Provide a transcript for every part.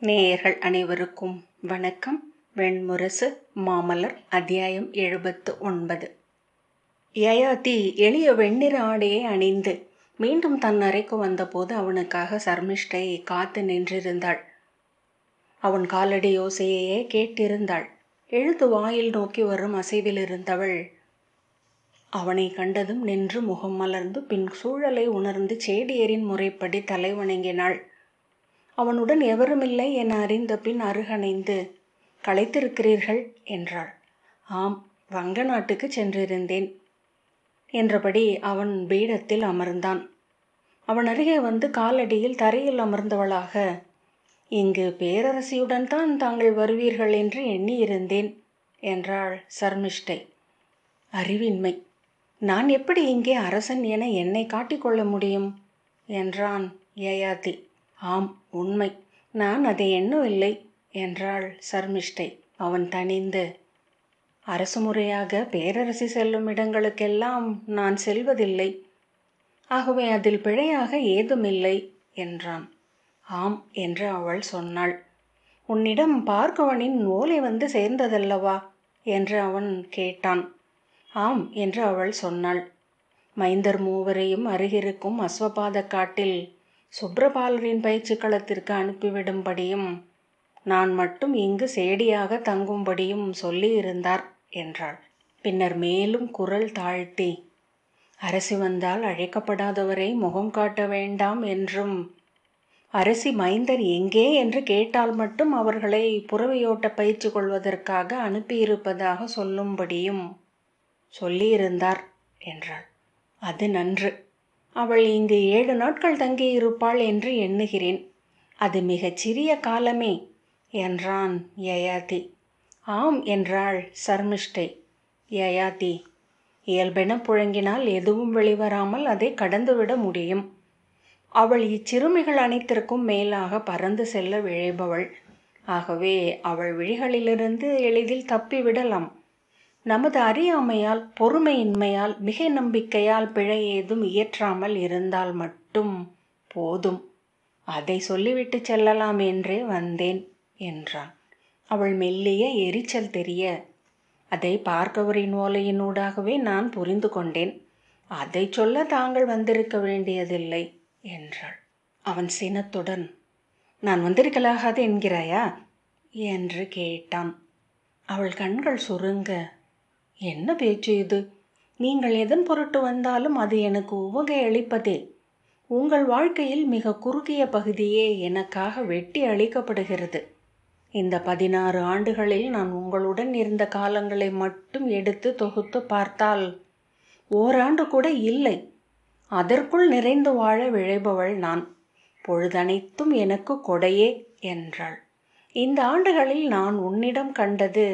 நேயர்கள் அனைவருக்கும் வணக்கம். வெண்முரசு மாமலர் அத்தியாயம் 79. யயாதி எளிய வெண்ணிற ஆடையை அணிந்து மீண்டும் தன் அறைக்கு வந்தபோது அவனுக்காக சர்மிஷ்டை காத்து நின்றிருந்தாள். அவன் காலடி யோசையே கேட்டிருந்தாள். எழுந்து வாயில் நோக்கி வரும் அசைவில் இருந்தவள் அவனை கண்டதும் நின்று முகம் மலர்ந்து பின் சூழலை உணர்ந்து சேடியரின் முறைப்படி தலை வணங்கினாள். அவனுடன் எவருமில்லை என அறிந்த பின் அருகணைந்து, களைத்திருக்கிறீர்கள் என்றாள். ஆம், வங்க நாட்டுக்கு சென்றிருந்தேன் என்றபடி அவன் பீடத்தில் அமர்ந்தான். அவன் அருகே வந்து காலடியில் தரையில் அமர்ந்தவளாக, இங்கு பேரரசியுடன் தான் தாங்கள் வருவீர்கள் என்று எண்ணியிருந்தேன் என்றாள் சர்மிஷ்டை. அறிவின்மை, நான் எப்படி இங்கே அரசன் என என்னை காட்டிக்கொள்ள முடியும் என்றான் யயாதி. ஆம், உண்மை, நான் அதை எண்ணவில்லை என்றாள் சர்மிஷ்டை. அவன் தனிந்து, அரசு முறையாக பேரரசி செல்லும் இடங்களுக்கெல்லாம் நான் செல்வதில்லை, ஆகவே அதில் பிழையாக ஏதுமில்லை என்றான். ஆம் என்று அவள் சொன்னாள். உன்னிடம் பார்க்கவனின் ஓலை வந்து சேர்ந்ததல்லவா என்று அவன் கேட்டான். ஆம் என்று அவள் சொன்னாள். மைந்தர் மூவரையும் அருகிருக்கும் அஸ்வபாத காட்டில் சுப்ரபாலரின் பயிற்சி களத்திற்கு அனுப்பிவிடும்படியும் நான் மட்டும் இங்கு சேடியாக தங்கும்படியும் சொல்லியிருந்தார் என்றாள். பின்னர் மேலும் குரல் தாழ்த்தி, அரசி வந்தால் அழைக்கப்படாதவரை முகம் காட்ட வேண்டாம் என்றும், அரசி மைந்தர் எங்கே என்று கேட்டால் மட்டும் அவர்களை புறவையோட்ட பயிற்சி கொள்வதற்காக அனுப்பியிருப்பதாக சொல்லும்படியும் சொல்லியிருந்தார் என்றாள். அது நன்று. அவள் இங்கு 7 நாட்கள் தங்கியிருப்பாள் என்று எண்ணுகிறேன். அது மிகச் சிறிய காலமே என்றான் யயாதி. ஆம் என்றாள் சர்மிஷ்டை. யயாதி, இயல்பென புழங்கினால் எதுவும் வெளிவராமல் அதை கடந்துவிட முடியும். அவள் இச்சிறுமிகள் அனைத்திற்கும் மேலாக பறந்து செல்ல விழைபவள். ஆகவே அவள் விழிகளிலிருந்து எளிதில் தப்பிவிடலாம். நமது அறியாமையால், பொறுமையின்மையால், மிகை நம்பிக்கையால் பிழை ஏதும் இயற்றாமல் இருந்தால் மட்டும் போதும். அதை சொல்லிவிட்டு செல்லலாம் என்றே வந்தேன் என்றான். அவள் மெல்லிய எரிச்சல் தெரிய, அதை பார்க்கவரின் ஓலையினூடாகவே நான் புரிந்து கொண்டேன். அதை சொல்ல தாங்கள் வந்திருக்க வேண்டியதில்லை என்றாள். அவன் சினத்துடன், நான் வந்திருக்கலாகாது என்கிறாயா என்று கேட்டான். அவள் கண்கள் சுருங்க, என்ன பேச்சு இது? நீங்கள் எதன் பொருட்டு வந்தாலும் அது எனக்கு உவகை அளிப்பதே. உங்கள் வாழ்க்கையில் மிக குறுகிய பகுதியே எனக்காக வெட்டி அளிக்கப்படுகிறது. இந்த 16 ஆண்டுகளில் நான் உங்களுடன் இருந்த காலங்களை மட்டும் எடுத்து தொகுத்து பார்த்தால் ஓராண்டு கூட இல்லை. அதற்குள் நிறைந்து வாழ விழைபவள் நான். பொழுதனைத்தும் எனக்கு கொடையே என்றாள். இந்த ஆண்டுகளில் நான் உன்னிடம் கண்டது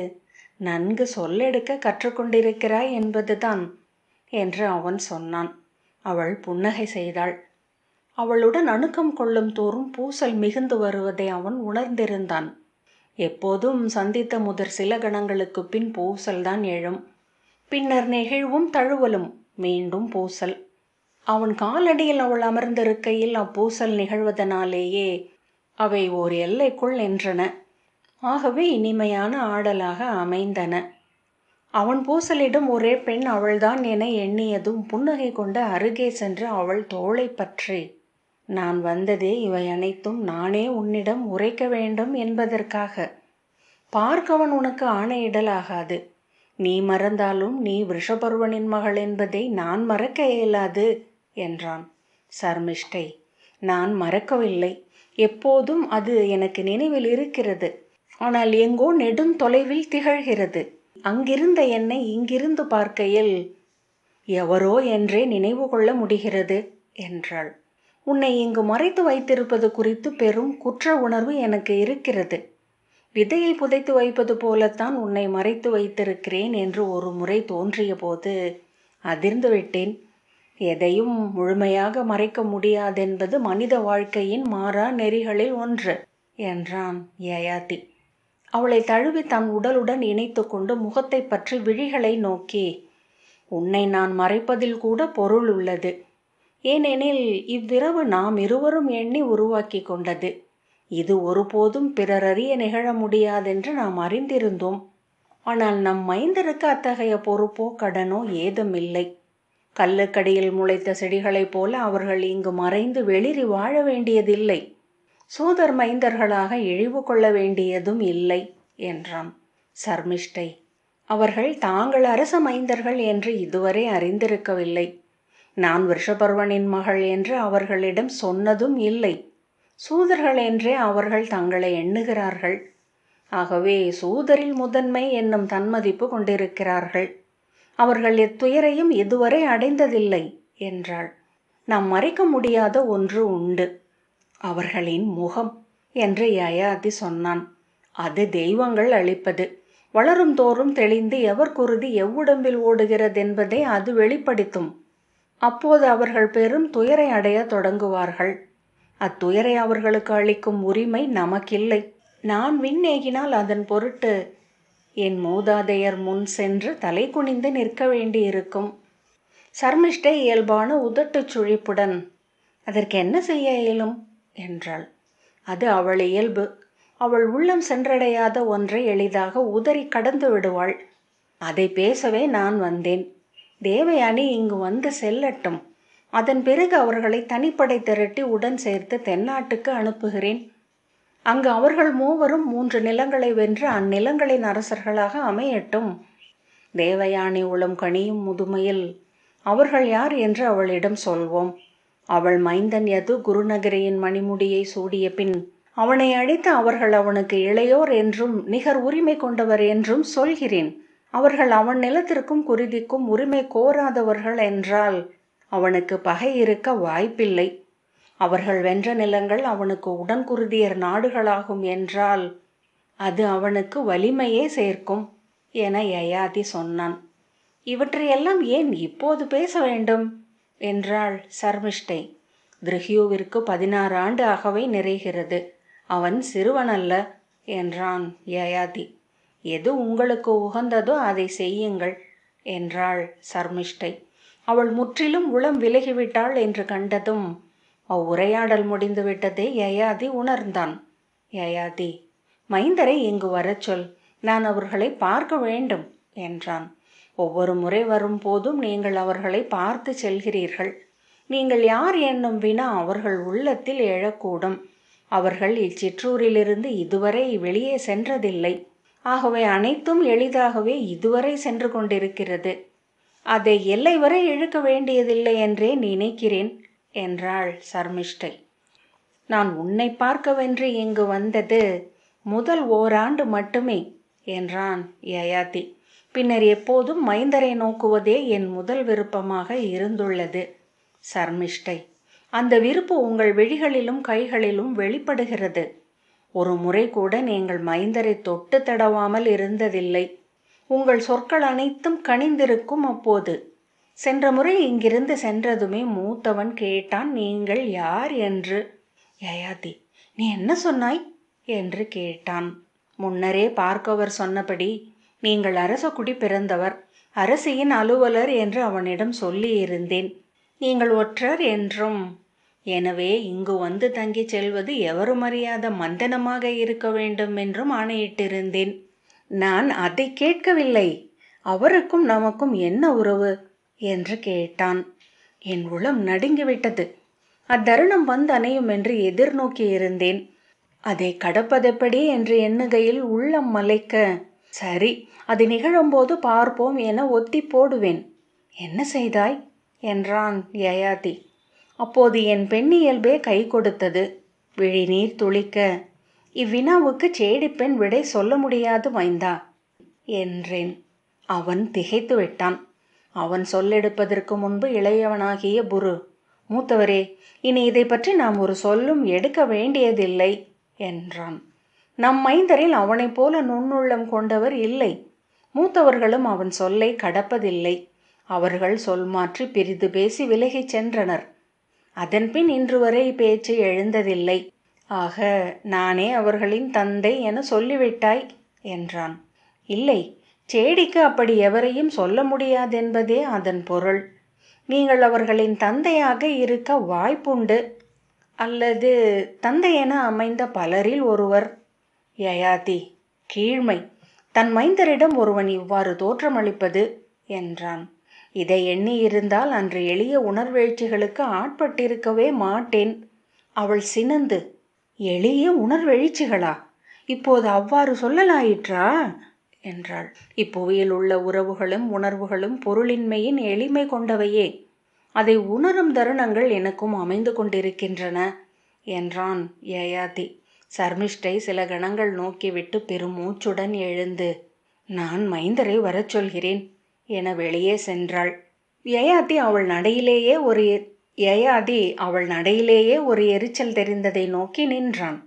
நன்கு சொல்லெடுக்க கற்றுக்கொண்டிருக்கிறாய் என்பதுதான் என்று அவன் சொன்னான். அவள் புன்னகை செய்தாள். அவளுடன் அணுக்கம் கொள்ளும் தோறும் பூசல் மிகுந்து வருவதை அவன் உணர்ந்திருந்தான். எப்போதும் சந்தித்த முதற் சில கணங்களுக்கு பின் பூசல்தான் எழும். பின்னர் நெகிழ்வும் தழுவலும், மீண்டும் பூசல். அவன் காலடியில் அவள் அமர்ந்திருக்கையில் அப்பூசல் நிகழ்வதனாலேயே அவை ஓர் எல்லைக்குள் நின்றன. ஆகவே இனிமையான ஆடலாக அமைந்தன. அவன் பூசலிடும் ஒரே பெண் அவள்தான் என எண்ணியதும் புன்னகை கொண்ட அருகே சென்று அவள் தோளை பற்றி, நான் வந்ததே இவை அனைத்தும் நானே உன்னிடம் உரைக்க வேண்டும் என்பதற்காக. பார்க்கவன் உனக்கு ஆணையிடலாகாது. நீ மறந்தாலும் நீ விஷபர்வனின் மகள் என்பதை நான் மறக்க இயலாது என்றான். சர்மிஷ்டை, நான் மறக்கவில்லை. எப்போதும் அது எனக்கு நினைவில் இருக்கிறது. ஆனால் எங்கோ நெடுந்தொலைவில் திகழ்கிறது. அங்கிருந்த என்னை இங்கிருந்து பார்க்கையில் எவரோ என்றே நினைவு கொள்ள முடிகிறது என்றாள். உன்னை இங்கு மறைத்து வைத்திருப்பது குறித்து பெரும் குற்ற உணர்வு எனக்கு இருக்கிறது. விதையை புதைத்து வைப்பது போலத்தான் உன்னை மறைத்து வைத்திருக்கிறேன் என்று ஒரு முறை தோன்றிய போது அதிர்ந்து விட்டேன். எதையும் முழுமையாக மறைக்க முடியாதென்பது மனித வாழ்க்கையின் மாறா நெறிகளில் ஒன்று என்றான் யயாதி. அவளை தழுவி தன் உடலுடன் இணைத்து கொண்டு முகத்தை பற்றி விழிகளை நோக்கி, உன்னை நான் மறைப்பதில் கூட பொருள் உள்ளது. ஏனெனில் இவ்விரவு நாம் இருவரும் எண்ணி உருவாக்கி கொண்டது. இது ஒருபோதும் பிறரறிய நிகழ முடியாதென்று நாம் அறிந்திருந்தோம். ஆனால் நம் மைந்தருக்கு அத்தகைய பொறுப்போ கடனோ ஏதுமில்லை. கல்லுக்கடியில் முளைத்த செடிகளைப் போல அவர்கள் இங்கு மறைந்து வெளிரி வாழ வேண்டியதில்லை. சூதர் மைந்தர்களாக இழிவு கொள்ள வேண்டியதும் இல்லை என்றான் சர்மிஷ்டை. அவர்கள் தாங்கள் அரச மைந்தர்கள் என்று இதுவரை அறிந்திருக்கவில்லை. நான் விஷபர்வனின் மகள் என்று அவர்களிடம் சொன்னதும் இல்லை. சூதர்கள் என்றே அவர்கள் தங்களை எண்ணுகிறார்கள். ஆகவே சூதரில் முதன்மை என்னும் தன்மதிப்பு கொண்டிருக்கிறார்கள். அவர்கள் எத்துயரையும் இதுவரை அடைந்ததில்லை என்றாள். நாம் மறைக்க முடியாத ஒன்று உண்டு, அவர்களின் முகம் என்று யயாதி சொன்னான். அது தெய்வங்கள் அளிப்பது. வளரும் தோறும் தெளிந்து எவர் குருதி எவ்வுடம்பில் ஓடுகிறதென்பதை அது வெளிப்படுத்தும். அப்போது அவர்கள் பெரும் துயரை அடைய தொடங்குவார்கள். அத்துயரை அவர்களுக்கு அளிக்கும் உரிமை நமக்கில்லை. நான் விண்ணேகினால் அதன் பொருட்டு என் மூதாதையர் முன் சென்று தலை குனிந்து நிற்க வேண்டியிருக்கும். சர்மிஷ்டை இயல்பான உதட்டுச் சுழிப்புடன், அதற்கு என்ன செய்ய இயலும் என்றாள். அது அவள் இயல்பு. அவள் உள்ளம் சென்றடையாத ஒன்றை எளிதாக உதறி கடந்து விடுவாள். அதை பேசவே நான் வந்தேன். தேவயானி இங்கு வந்து செல்லட்டும். அதன் பிறகு அவர்களை தனிப்படை திரட்டி உடன் சேர்த்து தென்னாட்டுக்கு அனுப்புகிறேன். அங்கு அவர்கள் மூவரும் 3 நிலங்களை வென்று அந்நிலங்களின் அரசர்களாக அமையட்டும். தேவயானி உளம் கனியும் முதுமையில் அவர்கள் யார் என்று அவளிடம் சொல்வோம். அவள் மைந்தன் யது குருநகரியின் மணிமுடியை சூடிய பின் அவனை அழித்து அவர்கள் அவனுக்கு இளையோர் என்றும் நிகர் உரிமை கொண்டவர் என்றும் சொல்கிறேன். அவர்கள் அவன் நிலத்திற்கும் குருதிக்கும் உரிமை கோராதவர்கள் என்றால் அவனுக்கு பகை இருக்க வாய்ப்பில்லை. அவர்கள் வென்ற நிலங்கள் அவனுக்கு உடன்குருதியர் நாடுகளாகும் என்றால் அது அவனுக்கு வலிமையே சேர்க்கும் என யயாதி சொன்னான். இவற்றையெல்லாம் ஏன் இப்போது பேச வேண்டும் என்றாள் சர்மிஷ்டை. திருஹ்யுவிற்கு 16 ஆண்டு ஆகவே நிறைகிறது. அவன் சிறுவனல்ல என்றான் யயாதி. எது உங்களுக்கு உகந்ததோ அதை செய்யுங்கள் என்றாள் சர்மிஷ்டை. அவள் முற்றிலும் உளம் விலகிவிட்டாள் என்று கண்டதும் அவ்வுரையாடல் முடிந்துவிட்டதை யயாதி உணர்ந்தான். யயாதி, மைந்தரை இங்கு வரச் சொல். நான் அவர்களை பார்க்க வேண்டும் என்றான். ஒவ்வொரு முறை வரும் போதும் நீங்கள் அவர்களை பார்த்து செல்கிறீர்கள். நீங்கள் யார் என்னும் வினா அவர்கள் உள்ளத்தில் எழக்கூடும். அவர்கள் இச்சிற்றூரிலிருந்து இதுவரை வெளியே சென்றதில்லை. ஆகவே அனைத்தும் எளிதாகவே இதுவரை சென்று கொண்டிருக்கிறது. அதை எல்லை வரை இழுக்க வேண்டியதில்லை என்றே நினைக்கிறேன் என்றாள் சர்மிஷ்டை. நான் உன்னை பார்க்கவென்று இங்கு வந்தது முதல் ஓராண்டு மட்டுமே என்றான் யயாதி. பின்னர் எப்போதும் மைந்தரை நோக்குவதே என் முதல் விருப்பமாக இருந்துள்ளது. சர்மிஷ்டை, அந்த விருப்பு உங்கள் விழிகளிலும் கைகளிலும் வெளிப்படுகிறது. ஒரு முறை கூட நீங்கள் மைந்தரை தொட்டு தடவாமல் இருந்ததில்லை. உங்கள் சொற்கள் அனைத்தும் கனிந்திருக்கும். அப்போது சென்ற முறை இங்கிருந்து சென்றதுமே மூத்தவன் கேட்டான், நீங்கள் யார் என்று. யயாதி, நீ என்ன சொன்னாய் என்று கேட்டான். முன்னரே பார்க்கவர் சொன்னபடி நீங்கள் அரச குடி பிறந்தவர், அரசியின் அலுவலர் என்று அவனிடம் சொல்லியிருந்தேன். நீங்கள் ஒற்றர் என்றும், எனவே இங்கு வந்து தங்கி செல்வது எவரும் அறியாத மந்தனமாக இருக்க வேண்டும் என்றும் ஆணையிட்டிருந்தேன். நான் அதை கேட்கவில்லை. அவருக்கும் நமக்கும் என்ன உறவு என்று கேட்டான். என் உளம் நடுங்கிவிட்டது. அத்தருணம் வந்து அணையும் என்று எதிர்நோக்கி இருந்தேன். அதை கடப்பதெப்படி என்று எண்ணுகையில் உள்ளம் மலைக்க, சரி அது நிகழும்போது பார்ப்போம் என ஒத்தி போடுவேன். என்ன செய்தாய் என்றான் யயாதி. அப்போது என் பெண்ணியல்பே கை கொடுத்தது. விழிநீர் துளிக்க, இவ்வினாவுக்கு சேடிப்பெண் விடை சொல்ல முடியாது மைந்தா என்றேன். அவன் திகைத்து விட்டான். அவன் சொல்லெடுப்பதற்கு முன்பு இளையவனாகிய புரு, மூத்தவரே, இனி இதை பற்றி நாம் ஒரு சொல்லும் எடுக்க வேண்டியதில்லை என்றான். நம் மைந்தரில் அவனைப் போல நுண்ணுள்ளம் கொண்டவர் இல்லை. மூத்தவர்களும் அவன் சொல்லை கடப்பதில்லை. அவர்கள் சொல் மாற்றி பிரிது பேசி விலகிச் சென்றனர். அதன்பின் இன்று வரை பேச்சு எழுந்ததில்லை. ஆக நானே அவர்களின் தந்தை என சொல்லிவிட்டாய் என்றான். இல்லை, சேடிக்கு அப்படி எவரையும் சொல்ல முடியாதென்பதே அதன் பொருள். நீங்கள் அவர்களின் தந்தையாக இருக்க வாய்ப்புண்டு. அல்லது தந்தை என அமைந்த பலரில் ஒருவர். யயாதி கீழ்மை, தன் மைந்தரிடம் ஒருவன் இவ்வாறு தோற்றமளிப்பது என்றான். இதை எண்ணியிருந்தால் அன்று எளிய உணர்வெழுச்சிகளுக்கு ஆட்பட்டிருக்கவே மாட்டேன். அவள் சினந்து, எளிய உணர்வெழுச்சிகளா? இப்போது அவ்வாறு சொல்லலாயிற்றா என்றாள். இப்புவியில் உள்ள உறவுகளும் உணர்வுகளும் பொருளின்மையின் எளிமை கொண்டவையே. அதை உணரும் தருணங்கள் எனக்கும் அமைந்து கொண்டிருக்கின்றன என்றான் யயாதி. சர்மிஷ்டை சில கணங்கள் நோக்கிவிட்டு பெருமூச்சுடன் எழுந்து, நான் மைந்தரை வரச் சொல்கிறேன் என வெளியே சென்றாள். யயாதி அவள் நடையிலேயே ஒரு எரிச்சல் தெரிந்ததை நோக்கி நின்றான்.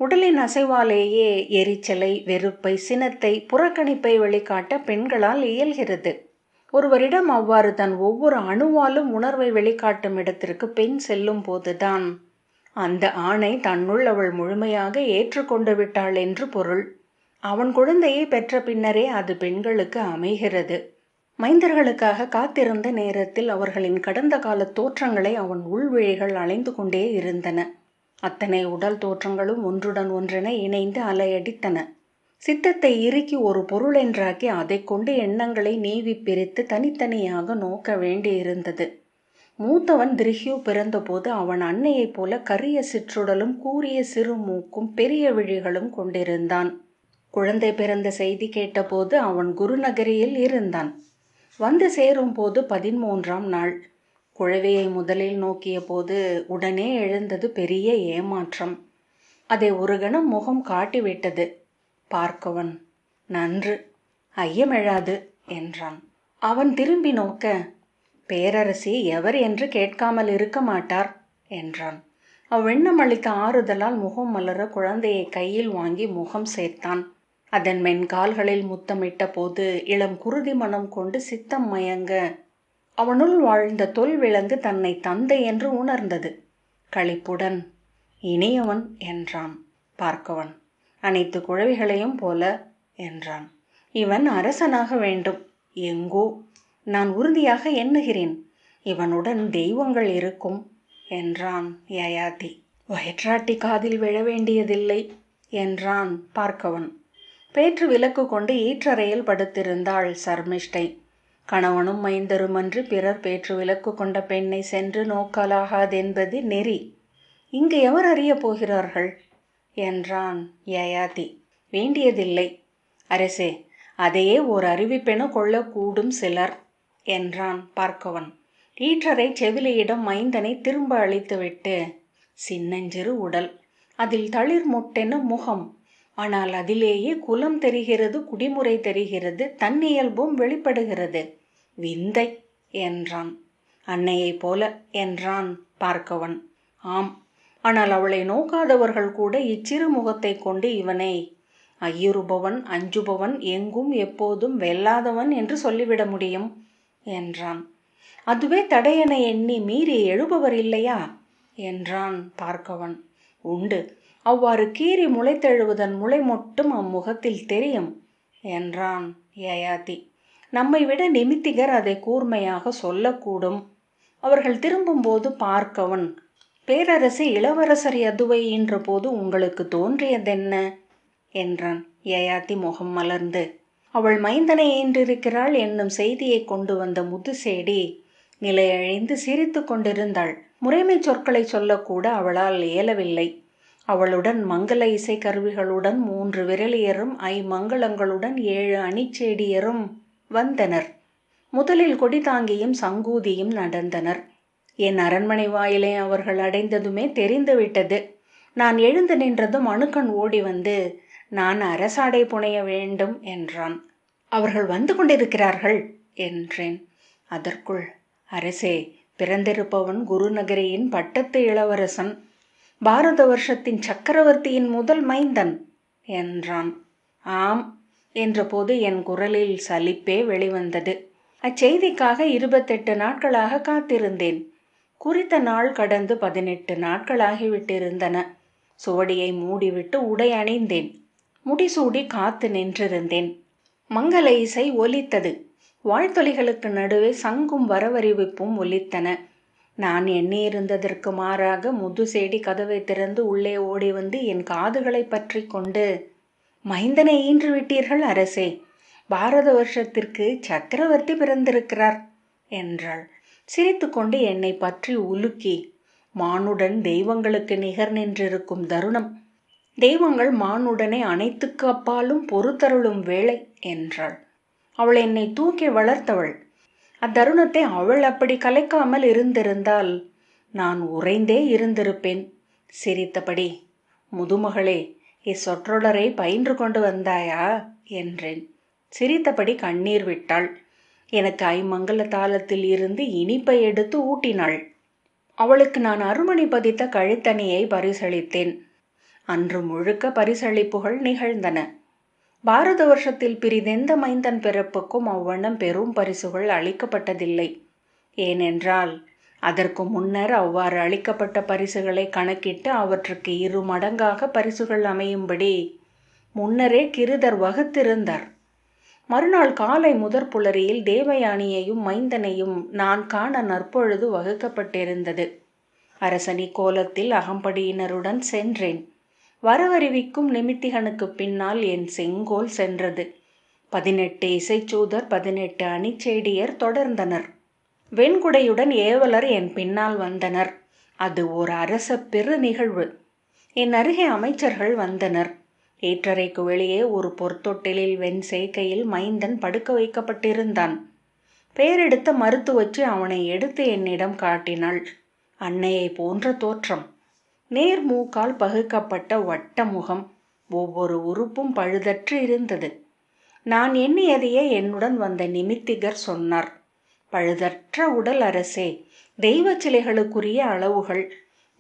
உடலின் அசைவாலேயே எரிச்சலை, வெறுப்பை, சினத்தை, புறக்கணிப்பை வெளிக்காட்ட பெண்களால் இயல்கிறது. ஒருவரிடம் அவ்வாறு தன் ஒவ்வொரு அணுவாலும் உணர்வை வெளிக்காட்டும் இடத்திற்கு பெண் செல்லும் போதுதான் அந்த ஆணை தன்னுள் அவள் முழுமையாக ஏற்றுக்கொண்டு விட்டாள் என்று பொருள். அவன் குழந்தையை பெற்ற பின்னரே அது பெண்களுக்கு அமைகிறது. மைந்தர்களுக்காக காத்திருந்த நேரத்தில் அவர்களின் கடந்த கால தோற்றங்களை அவன் உள்விழிகள் அலைந்து கொண்டே இருந்தன. அத்தனை உடல் தோற்றங்களும் ஒன்றுடன் ஒன்றென இணைந்து அலையடித்தன. சித்தத்தை இறுக்கி ஒரு பொருளென்றாக்கி அதை கொண்டு எண்ணங்களை நீவி பிரித்து தனித்தனியாக நோக்க வேண்டியிருந்தது. மூத்தவன் திரிஹ்யு பிறந்தபோது அவன் அன்னையைப் போல கரிய சிற்றுடலும் கூரிய சிறு மூக்கும் பெரிய விழிகளும் கொண்டிருந்தான். குழந்தை பிறந்த செய்தி கேட்டபோது அவன் குருநகரியில் இருந்தான். வந்து சேரும் போது 13ஆம் நாள். குழவியை முதலில் நோக்கிய போது உடனே எழுந்தது பெரிய ஏமாற்றம். அதை ஒரு கணம் முகம் காட்டிவிட்டது. பார்க்கவன், நன்று, ஐயமெழாது என்றான். அவன் திரும்பி நோக்க, பேரரசி எவர் என்று கேட்காமல் இருக்க மாட்டார் என்றான். அவ்வெண்ணம் அளித்த ஆறுதலால் முகம் மலர குழந்தையை கையில் வாங்கி முகம் சேர்த்தான். அதன் மென்கால்களில் முத்தமிட்ட போது இளம் குருதி மனம் கொண்டு சித்தம் மயங்க அவனுள் வாழ்ந்த தொல் விலங்கு தன்னை தந்தை என்று உணர்ந்தது. களிப்புடன், இனியவன் என்றான். பார்க்கவன், அனைத்து குழவிகளையும் போல என்றான். இவன் அரசனாக வேண்டும். எங்கோ நான் உறுதியாக எண்ணுகிறேன். இவனுடன் தெய்வங்கள் இருக்கும் என்றான் யயாதி. வயிற்றாட்டி காதில் விழ வேண்டியதில்லை என்றான் பார்க்கவன். பேற்று விலக்கு கொண்டு ஈற்றறையில் படுத்திருந்தாள் சர்மிஷ்டை. கணவனும் மைந்தருமன்று பிறர் பேற்று விலக்கு கொண்ட பெண்ணை சென்று நோக்கலாகாதென்பது நெறி. இங்கு எவர் அறியப் போகிறார்கள் என்றான் யயாதி. வேண்டியதில்லை அரசே, அதையே ஓர் அறிவிப்பென கொள்ளக்கூடும் சிலர் என்றான் பார்க்கவன். ஈற்றரை செவிலியிடம் மைந்தனை திரும்ப அளித்துவிட்டு, சின்னஞ்சிறு உடல், அதில் தளிர் மொட்டென முகம், ஆனால் அதிலேயே குலம் தெரிகிறது, குடிமுறை தெரிகிறது, தன்னியல்பும் வெளிப்படுகிறது. விந்தை என்றான். அன்னையைப் போல என்றான் பார்க்கவன். ஆம், ஆனால் அவளை நோக்காதவர்கள் கூட இச்சிறு முகத்தை கொண்டு இவனை ஐயுறுபவன், அஞ்சுபவன், எங்கும் எப்போதும் வெல்லாதவன் என்று சொல்லிவிட முடியும் என்றான். அதுவே தடையென எண்ணி மீறி எழுபவர் இல்லையா என்றான் பார்க்கவன். உண்டு, அவ்வாறு கீறி முளைத்தெழுவதன் முளை மட்டும் அம்முகத்தில் தெரியும் என்றான் யயாதி. நம்மை விட நிமித்திகர் அதை கூர்மையாக சொல்லக்கூடும். அவர்கள் திரும்பும்போது பார்க்கவன், பேரரசி இளவரசர் யதுவை என்ற போது உங்களுக்கு தோன்றியதென்ன என்றான். யயாதி முகம் மலர்ந்து, அவள் மைந்தனை ஈன்றிருக்கிறாள் என்னும் செய்தியை கொண்டு வந்த முதுசேடி நிலையழிந்து சிரித்து கொண்டிருந்தாள். முறைமை சொற்களை சொல்லக்கூட அவளால் இயலவில்லை. அவளுடன் மங்கள இசை கருவிகளுடன் 3 விரலியரும் ஐமங்களங்களுடன் 7 அணிச்சேடியரும் வந்தனர். முதலில் கொடிதாங்கியும் சங்கூதியும் நடந்தனர். என் அரண்மனை வாயிலை அவர்கள் அடைந்ததுமே தெரிந்துவிட்டது. நான் எழுந்து நின்றதும் அணுக்கன் ஓடி வந்து, நான் அரசாடை புனைய வேண்டும் என்றான். அவர்கள் வந்து கொண்டிருக்கிறார்கள் என்றேன். அதற்குள், அரசே, பிறந்திருப்பவன் குருநகரியின் பட்டத்து இளவரசன், பாரத வருஷத்தின் சக்கரவர்த்தியின் முதல் மைந்தன் என்றான். ஆம் என்றபோது என் குரலில் சலிப்பே வெளிவந்தது. அச்செய்திக்காக 28 நாட்களாக காத்திருந்தேன். குறித்த நாள் கடந்து 18 நாட்களாகிவிட்டிருந்தன. சுவடியை மூடிவிட்டு உடை அணிந்தேன். முடிசூடி காத்து நின்றிருந்தேன். மங்கள இசை ஒலித்தது. வாழ்த்தொலிகளுக்கு நடுவே சங்கும் வரவறிவிப்பும் ஒலித்தன. நான் எண்ணியிருந்ததற்கு மாறாக முதுசேடி கதவை திறந்து உள்ளே ஓடி வந்து என் காதுகளை பற்றி கொண்டு, மைந்தனை ஈன்று விட்டீர்கள் அரசே, பாரத வருஷத்திற்கு சக்கரவர்த்தி பிறந்திருக்கிறார் என்றாள். சிரித்து கொண்டு என்னை பற்றி உலுக்கி, மானுடன் தெய்வங்களுக்கு நிகர் நின்றிருக்கும் தருணம், தெய்வங்கள் மானுடனை அனைத்துக்கு அப்பாலும் பொறுத்தருளும் வேளை என்றாள். அவள் என்னை தூக்கி வளர்த்தவள். அத்தருணத்தை அவள் அப்படி கலைக்காமல் இருந்திருந்தால் நான் உறைந்தே இருந்திருப்பேன். சிரித்தபடி, முதுமகளே, இச்சொற்றொடரை பயின்று கொண்டு வந்தாயா என்றேன். சிரித்தபடி கண்ணீர் விட்டாள். எனக்கு ஐமங்கல தாளத்தில் இருந்து இனிப்பை எடுத்து ஊட்டினாள். அவளுக்கு நான் அருமணி பதித்த கழுத்தணியை பரிசளித்தேன். அன்று முழுக்க பரிசளிப்புகள் நிகழ்ந்தன. பாரத வருஷத்தில் பிரிதெந்த மைந்தன் பிறப்புக்கும் அவ்வண்ணம் பெரும் பரிசுகள் அளிக்கப்பட்டதில்லை. ஏனென்றால் அதற்கு முன்னர் அவ்வாறு அளிக்கப்பட்ட பரிசுகளை கணக்கிட்டு அவற்றுக்கு 2 மடங்காக பரிசுகள் அமையும்படி முன்னரே கிருதர் வகுத்திருந்தார். மறுநாள் காலை முதற்புலரியில் தேவயானியையும் மைந்தனையும் நான் காண நற்பொழுது வகுக்கப்பட்டிருந்தது. அரசனி கோலத்தில் அகம்படியினருடன் சென்றேன். வரவறிவிக்கும் நிமித்திகனுக்கு பின்னால் என் செங்கோல் சென்றது. 18 இசைச்சூதர் 18 அணிச்செய்தியர் தொடர்ந்தனர். வெண்குடையுடன் ஏவலர் என் பின்னால் வந்தனர். அது ஓர் அரச பெரு நிகழ்வு. என் அருகே அமைச்சர்கள் வந்தனர். ஏற்றறைக்கு வெளியே ஒரு பொற்தொட்டிலில் வெண் சேக்கையில் மைந்தன் படுக்க வைக்கப்பட்டிருந்தான். பெயரெடுத்த மருத்துவச்சி அவனை எடுத்து என்னிடம் காட்டினாள். அன்னையை போன்ற தோற்றம். நேர் மூக்கால் பகுக்கப்பட்ட வட்ட முகம். ஒவ்வொரு உறுப்பும் பழுதற்று இருந்தது. நான் எண்ணியதையே என்னுடன் வந்த நிமித்திகர் சொன்னார். பழுதற்ற உடல் அரசே, தெய்வ சிலைகளுக்குரிய அளவுகள்.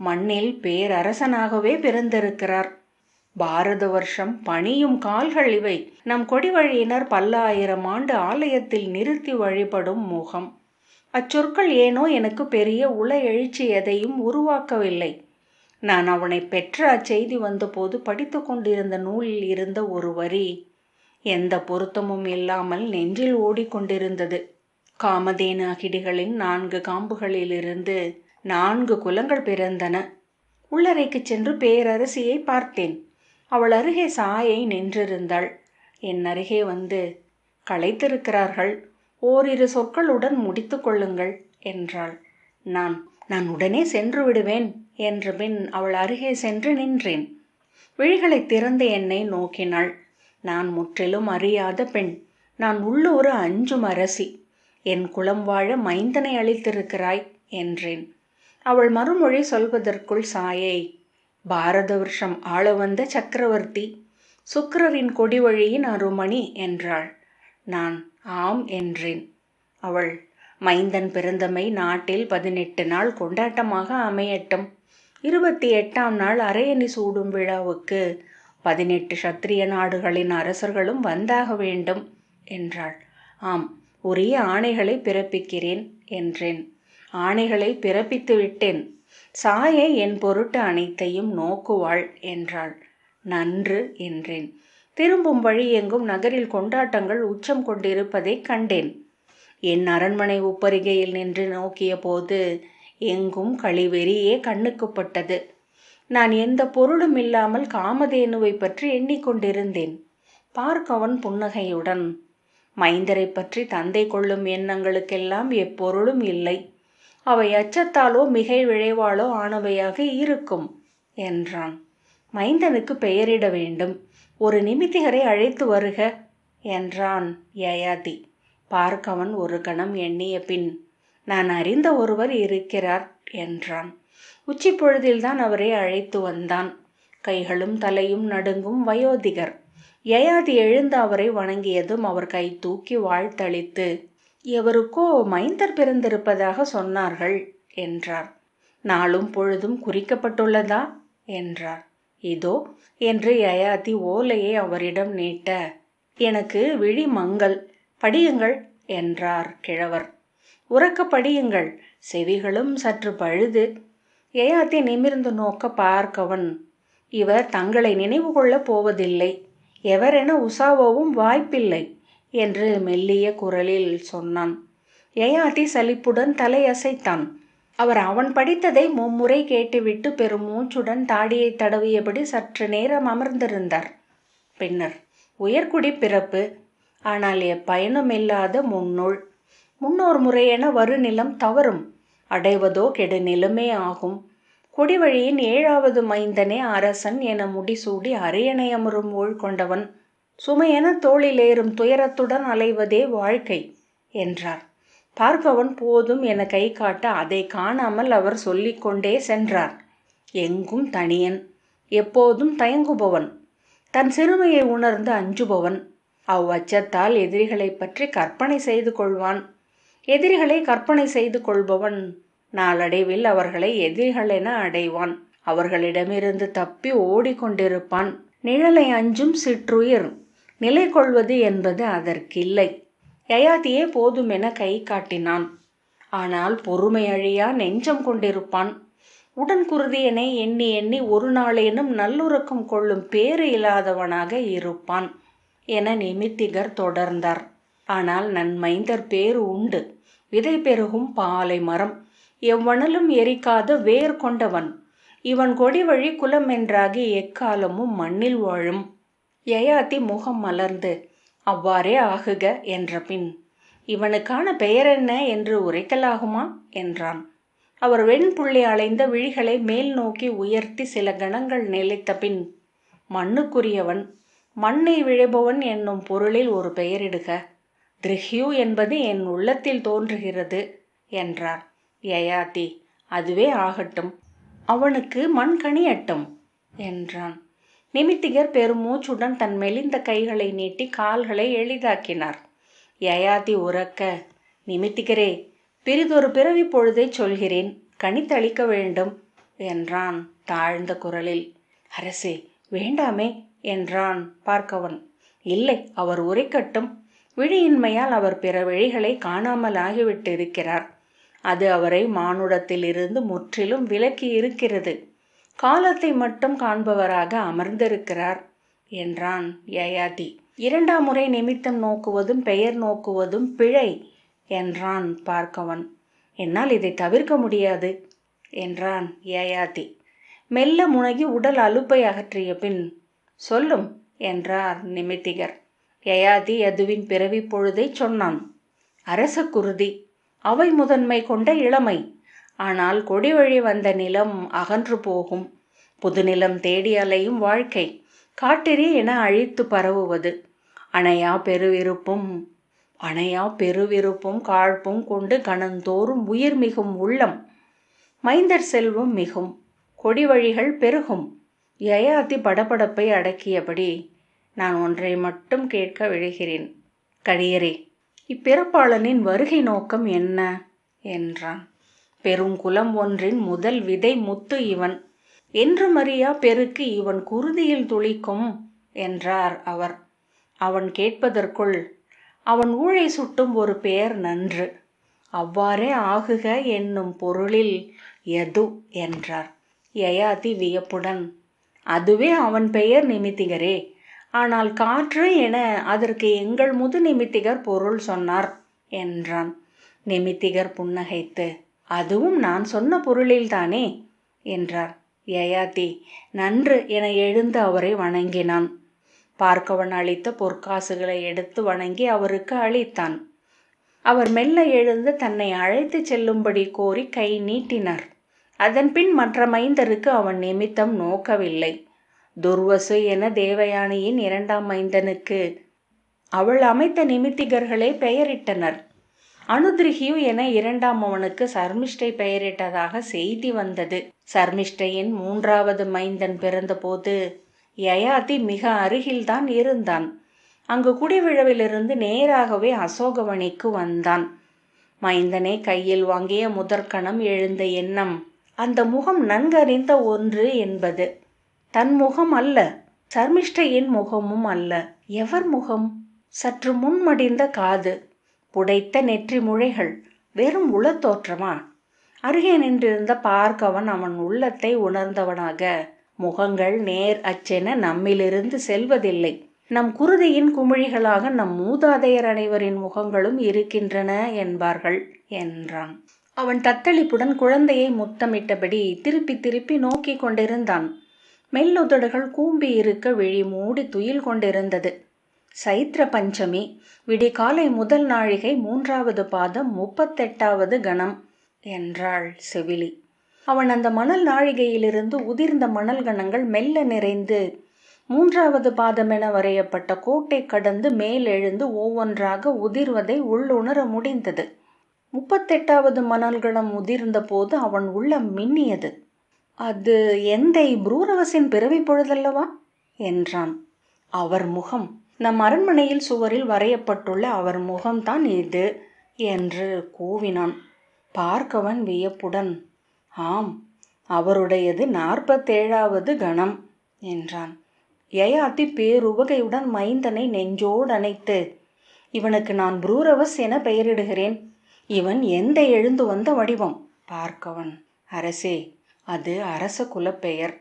மண்ணில் பேரரசனாகவே பிறந்திருக்கிறார். பாரத வருஷம் பணியும் கால்கள் இவை. நம் கொடிவழியினர் 1000 ஆண்டு ஆலயத்தில் நிறுத்தி வழிபடும் முகம். அச்சொற்கள் ஏனோ எனக்கு பெரிய உள எழுச்சி எதையும் உருவாக்கவில்லை. நான் அவனை பெற்ற அச்செய்தி வந்தபோது படித்து கொண்டிருந்த நூலில் இருந்த ஒரு வரி எந்த பொருத்தமும் இல்லாமல் நெஞ்சில் ஓடிக்கொண்டிருந்தது. காமதேனு அகிடிகளின் 4 காம்புகளிலிருந்து 4 குலங்கள் பிறந்தன. உள்ளறைக்கு சென்று பேரரசியை பார்த்தேன். அவள் அருகே சாயை நின்றிருந்தாள். என் அருகே வந்து, களைத்திருக்கிறார்கள், ஓரிரு சொற்களுடன் முடித்து கொள்ளுங்கள் என்றாள். நான் உடனே சென்று விடுவேன் என்ற பின் அவள் அருகே சென்று நின்றேன். விழிகளை திறந்து என்னை நோக்கினாள். நான் முற்றிலும் அறியாத பெண். நான் உள்ளூர அஞ்சும் அரசி. என் குலம் வாழ மைந்தனை அளித்திருக்கிறாய் என்றேன். அவள் மறுமொழி சொல்வதற்குள் சாயை, பாரத வருஷம் ஆள வந்த சக்கரவர்த்தி, சுக்கிரரின் கொடி வழியின் அருமணி என்றாள். நான் ஆம் என்றேன். அவள், மைந்தன் பிறந்தமை நாட்டில் 18 நாள் கொண்டாட்டமாக அமையட்டும். 28ஆம் நாள் அரையணி சூடும் விழாவுக்கு 18 சத்திரிய நாடுகளின் அரசர்களும் வந்தாக வேண்டும் என்றாள். ஆம், உரிய ஆணைகளை பிறப்பிக்கிறேன் என்றேன். ஆணைகளை பிறப்பித்து விட்டேன். சாயை என் பொருட்டு அனைத்தையும் நோக்குவாள் என்றாள். நன்று என்றேன். திரும்பும் வழி எங்கும் நகரில் கொண்டாட்டங்கள் உச்சம் கொண்டிருப்பதை கண்டேன். என் அரண்மனை உப்பரிகையில் நின்று நோக்கிய போது எங்கும் களிவெறியே கண்ணுக்குப்பட்டது. நான் எந்த பொருளும் இல்லாமல் காமதேனுவை பற்றி எண்ணிக்கொண்டிருந்தேன். பார்க்கவன் புன்னகையுடன், மைந்தரை பற்றி தந்தை கொள்ளும் எண்ணங்களுக்கெல்லாம் எப்பொருளும் இல்லை. அவை அச்சத்தாலோ மிகை விழைவாலோ ஆனவையாக இருக்கும் என்றான். மைந்தனுக்கு பெயரிட வேண்டும். ஒரு நிமித்திகரை அழைத்து வருக என்றான் யயாதி. பார்க்கவன் ஒரு கணம் எண்ணிய பின், நான் அறிந்த ஒருவர் இருக்கிறார் என்றான். உச்சி பொழுதில்தான் அவரை அழைத்து வந்தான். கைகளும் தலையும் நடுங்கும் வயோதிகர். யயாதி எழுந்து அவரை வணங்கியதும் அவர் கை தூக்கி வாழ்த்தளித்து, எவருக்கோ மைந்தர் பிறந்திருப்பதாக சொன்னார்கள் என்றார். நாளும் பொழுதும் குறிக்கப்பட்டுள்ளதா என்றார். இதோ என்று யயாதி ஓலையை அவரிடம் நீட்ட, எனக்கு விழி மங்கள், படியுங்கள் என்றார் கிழவர். உறக்க படியுங்கள், செவிகளும் சற்று பழுது. யயாதி நிமிர்ந்து நோக்க பார்க்கவன், இவர் தங்களை நினைவு கொள்ளப் போவதில்லை, எவரென உசாவவும் வாய்ப்பில்லை என்று மெல்லிய குரலில் சொன்னான். யயாதி சலிப்புடன் தலையசைத்தான். அவர் அவன் படித்ததை மும்முறை கேட்டுவிட்டு பெரும் மூச்சுடன் தாடியை தடவியபடி சற்று நேரம் அமர்ந்திருந்தார். பின்னர், உயர்குடி பிறப்பு, ஆனால் எப்பயனுமில்லாத முன்னோள். முன்னோர் முறையென வருநிலம் தவறும், அடைவதோ கெடுநிலமே ஆகும். குடிவழியின் 7வது மைந்தனே அரசன் என முடிசூடி அரியணை அமரும் ஊழ் கொண்டவன். சுமையென தோளிலேறும் துயரத்துடன் அலைவதே வாழ்க்கை என்றார். பார்கவன் போதும் என கை காட்ட அதை காணாமல் அவர் சொல்லிக்கொண்டே சென்றார். எங்கும் தனியன், எப்போதும் தயங்குபவன், தன் சிறுமையை உணர்ந்து அஞ்சுபவன். அவ்வச்சத்தால் எதிரிகளை பற்றி கற்பனை செய்து கொள்வான். எதிரிகளை கற்பனை செய்து கொள்பவன் நாளடைவில் அவர்களை எதிரிகள் என அடைவான். அவர்களிடமிருந்து தப்பி ஓடிக்கொண்டிருப்பான். நிழலை அஞ்சும் சிற்றுயிர் நிலை கொள்வது என்பது அதற்கில்லை. யயாதியே போதுமென கை காட்டினான். ஆனால் பொறுமை அழியா நெஞ்சம் கொண்டிருப்பான். உடன்குருதியனை எண்ணி எண்ணி ஒரு நாளேனும் நல்லுறக்கம் கொள்ளும் பேறு இல்லாதவனாக இருப்பான் என நிமித்திகர் தொடர்ந்தார். ஆனால் நன்மைந்தர் பேறு உண்டு. விதை பெருகும் பாலை மரம், எவ்வனலும் எரிக்காத வேர் கொண்டவன். இவன் கொடிவழி குலமென்றாகி எக்காலமும் மண்ணில் வாழும். யயாதி முகம் மலர்ந்து அவ்வாறே ஆகுக என்ற பின், இவனுக்கான பெயர் என்ன என்று உரைக்கலாகுமா என்றான். அவர் வெண்புள்ளி அலைந்த விழிகளை மேல் நோக்கி உயர்த்தி சில கணங்கள் நிலைத்த பின், மண்ணுக்குரியவன், மண்ணை விழைபவன் என்னும் பொருளில் ஒரு பெயரிடுக. திரிஹ்யு என்பது என் உள்ளத்தில் தோன்றுகிறது என்றார். யயாதி, அதுவே ஆகட்டும், அவனுக்கு மண் கனியட்டும் என்றான். நிமித்திகர் பெருமூச்சுடன் தன் மெலிந்த கைகளை நீட்டி கால்களை எளிதாக்கினார். யயாதி உரக்க, நிமித்திகரே, பிறிதொரு பிறவி பொழுதை சொல்கிறேன், கணித்தளிக்க வேண்டும் என்றான் தாழ்ந்த குரலில். அரசே, வேண்டாமே என்றான் பார்கவன். இல்லை, அவர் உரைக்கட்டும். விழியின்மையால் அவர் பிற விழிகளை காணாமல் ஆகிவிட்டிருக்கிறார். அது அவரை மானுடத்தில் இருந்து முற்றிலும் விலக்கி இருக்கிறது. காலத்தை மட்டும் காண்பவராக அமர்ந்திருக்கிறார் என்றான் யயாதி. 2ஆம் முறை நிமித்தம் நோக்குவதும் பெயர் நோக்குவதும் பிழை என்றான் பார்கவன். என்னால் இதை தவிர்க்க முடியாது என்றான் யயாதி. மெல்ல முனகி உடல் அலுப்பை அகற்றிய பின், சொல்லும் என்றார் நிமித்திகர். யயாதி யதுவின் பிறவி பொழுதை சொன்னான். அரச குருதி, அவை முதன்மை கொண்ட இளமை. ஆனால் கொடிவழி வந்த நிலம் அகன்று போகும். புதுநிலம் தேடி அலையும் வாழ்க்கை காட்டெறி என அழித்து பரவுவது. அணையா பெருவிருப்பும் காழ்ப்பும் கொண்டு கணந்தோறும் உயிர் மிகும் உள்ளம். மைந்தர் செல்வம் மிகும், கொடிவழிகள் பெருகும். யயாதி படபடப்பை அடக்கியபடி, நான் ஒன்றை மட்டும் கேட்க விழுகிறேன். கடியரே, இப்பிறப்பாளனின் வருகை நோக்கம் என்ன என்றான். பெருங்குலம் ஒன்றின் முதல் விதை முத்து இவன். என்றும் அறியா பெருக்கு இவன் குருதியில் துளிக்கும் என்றார் அவர். அவன் கேட்பதற்குள் அவன் ஊழை சுட்டும் ஒரு பெயர் நன்று. அவ்வாறே ஆகுக என்னும் பொருளில் யது என்றார். யயாதி வியப்புடன், அதுவே அவன் பெயர் நிமித்திகரே. ஆனால் காற்று என அதற்கு எங்கள் முது நிமித்திகர் பொருள் சொன்னார் என்றான். நிமித்திகர் புன்னகைத்து, அதுவும் நான் சொன்ன பொருளில்தானே என்றார். யயாதி நன்று என எழுந்து அவரை வணங்கினான். பார்கவன் அளித்த பொற்காசுகளை எடுத்து வணங்கி அவருக்கு அளித்தான். அவர் மெல்ல எழுந்து தன்னை அழைத்து செல்லும்படி கோரி கை நீட்டினார். அதன்பின் மற்ற மைந்தருக்கு அவன் நிமித்தம் நோக்கவில்லை. துர்வசு என தேவயானியின் 2ஆம் மைந்தனுக்கு அவள் அமைத்த நிமித்திகர்களே பெயரிட்டனர். அனுதிரிஹ்யு என 2ஆம் அவனுக்கு சர்மிஷ்டை பெயரிட்டதாக செய்தி வந்தது. சர்மிஷ்டையின் 3வது மைந்தன் பிறந்தபோது யயாதி மிக அருகில்தான் இருந்தான். அங்கு குடிவிழவிலிருந்து நேராகவே அசோகவனிக்கு வந்தான். மைந்தனை கையில் வாங்கிய முதற்கணம் எழுந்த எண்ணம் அந்த முகம் நன்கறிந்த ஒன்று என்பது. தன் முகம் அல்ல, சர்மிஷ்டையின் முகமும் அல்ல. எவர் முகம்? சற்று முன்மடிந்த காது, புடைத்த நெற்றி முழைகள், வெறும் உளத்தோற்றமா? அருகே நின்றிருந்த பார்கவன் அவன் உள்ளத்தை உணர்ந்தவனாக, முகங்கள் நேர் அச்சென நம்மிலிருந்து செல்வதில்லை. நம் குருதியின் குமிழிகளாக நம் மூதாதையர் அனைவரின் முகங்களும் இருக்கின்றன என்பார்கள் என்றான். அவன் தத்தளிப்புடன் குழந்தையை முத்தமிட்டபடி திருப்பி திருப்பி நோக்கி கொண்டிருந்தான். மெல்லுதடுகள் கூம்பி இருக்க விழி மூடி துயில் கொண்டிருந்தது. சைத்திர பஞ்சமி, விடிகாலை முதல் நாழிகை 3வது பாதம் 38வது கணம் என்றாள் செவிலி. அவன் அந்த மணல் நாழிகையிலிருந்து உதிர்ந்த மணல் கணங்கள் மெல்ல நிறைந்து 3வது பாதமென வரையப்பட்ட கோட்டை கடந்து மேலெழுந்து ஒவ்வொன்றாக உதிர்வதை உள்ளுணர முடிந்தது. 38வது மணல்கணம் உதிர்ந்த போது அவன் உள்ளம் மின்னியது. அது எந்தை புரூரவசின் பிறவி பொழுதல்லவா என்றான். அவர் முகம், நம் அரண்மனையில் சுவரில் வரையப்பட்டுள்ள அவர் முகம்தான் இது என்று கூவினான். பார்க்கவன் வியப்புடன், ஆம், அவருடையது 47வது கணம் என்றான். யயாதி பேருவகையுடன் மைந்தனை நெஞ்சோடு அணைத்து, இவனுக்கு நான் புரூரவஸ் என பெயரிடுகிறேன். இவன் எந்தை எழுந்து வந்த வடிவம். பார்க்கவன், அரசே, அது அரச குலப்பெயர்.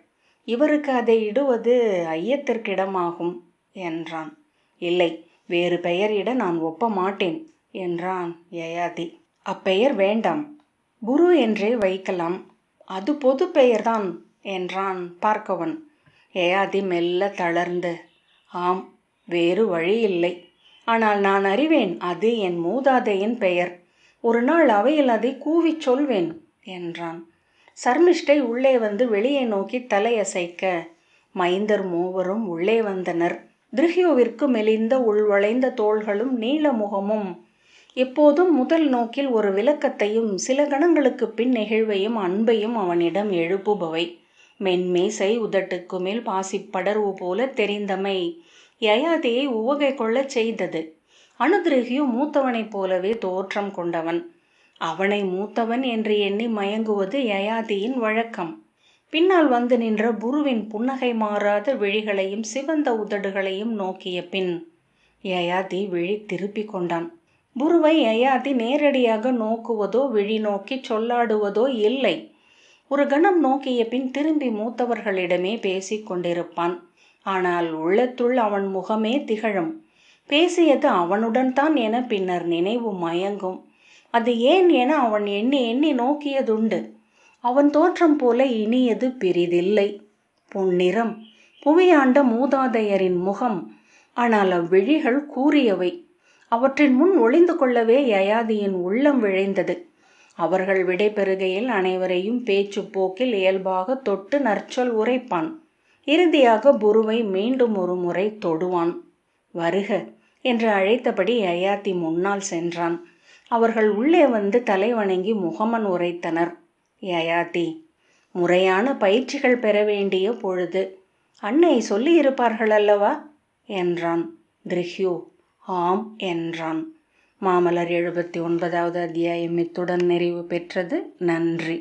இவருக்கு அதை இடுவது ஐயத்திற்கிடமாகும் என்றான். இல்லை, வேறு பெயர் இட நான் ஒப்ப மாட்டேன் என்றான் யயாதி. அப்பெயர் வேண்டாம், புரு என்றே வைக்கலாம். அது பொது பெயர்தான் என்றான் பார்க்கவன். யயாதி மெல்ல தளர்ந்து, ஆம், வேறு வழியில்லை. ஆனால் நான் அறிவேன், அது என் மூதாதையின் பெயர். ஒரு நாள் அவையில் அதை கூவிச் சொல்வேன் என்றான். சர்மிஷ்டை உள்ளே வந்து வெளியே நோக்கி தலையசைக்க மைந்தர் மூவரும் உள்ளே வந்தனர். திருஹ்யுவிற்கு மெலிந்த உள்வளைந்த தோள்களும் நீல முகமும் எப்போதும் முதல் நோக்கில் ஒரு விளக்கத்தையும் சில கணங்களுக்கு பின் நெகிழ்வையும் அன்பையும் அவனிடம் எழுப்புபவை. மென்மீசை உதட்டுக்கு மேல் பாசிப்படர்வு போல தெரிந்தமை யயாதியை உவகை கொள்ளச் செய்தது. அனுதிருஹ்யு மூத்தவனைப் போலவே தோற்றம் கொண்டவன். அவனை மூத்தவன் என்று எண்ணி மயங்குவது யயாதியின் வழக்கம். பின்னால் வந்து நின்ற புருவின் புன்னகை மாறாத விழிகளையும் சிவந்த உதடுகளையும் நோக்கிய பின் யயாதி விழி திருப்பி கொண்டான். புருவை யயாதி நேரடியாக நோக்குவதோ விழி நோக்கி சொல்லாடுவதோ இல்லை. ஒரு கணம் நோக்கிய பின் திரும்பி மூத்தவர்களிடமே பேசிக் கொண்டிருப்பான். ஆனால் உள்ளத்துள் அவன் முகமே திகழும். பேசியது அவனுடன் தான் என பின்னர் நினைவு மயங்கும். அது ஏன் என அவன் எண்ணி எண்ணி நோக்கியதுண்டு. அவன் தோற்றம் போல இனியது பிரிதில்லை. பொன்னிறம், புவியாண்ட மூதாதையரின் முகம். ஆனால் அவ்விழிகள் கூறியவை. அவற்றின் முன் ஒளிந்து கொள்ளவே யயாதியின் உள்ளம் விழைந்தது. அவர்கள் விடை பெறுகையில் அனைவரையும் பேச்சு போக்கில் இயல்பாக தொட்டு நற்சொல் உரைப்பான். இறுதியாக புருவை மீண்டும் ஒரு முறை தொடுவான். வருக என்று அழைத்தபடி யயாதி முன்னால் சென்றான். அவர்கள் உள்ளே வந்து தலை வணங்கி முகமன் உரைத்தனர். யயாதி, முறையான பயிற்சிகள் பெற வேண்டிய பொழுது. அன்னை சொல்லியிருப்பார்கள் அல்லவா என்றான். திருஹ்யு ஆம் என்றான். மாமலர் 79வது அத்தியாயம் இத்துடன் நிறைவு பெற்றது. நன்றி.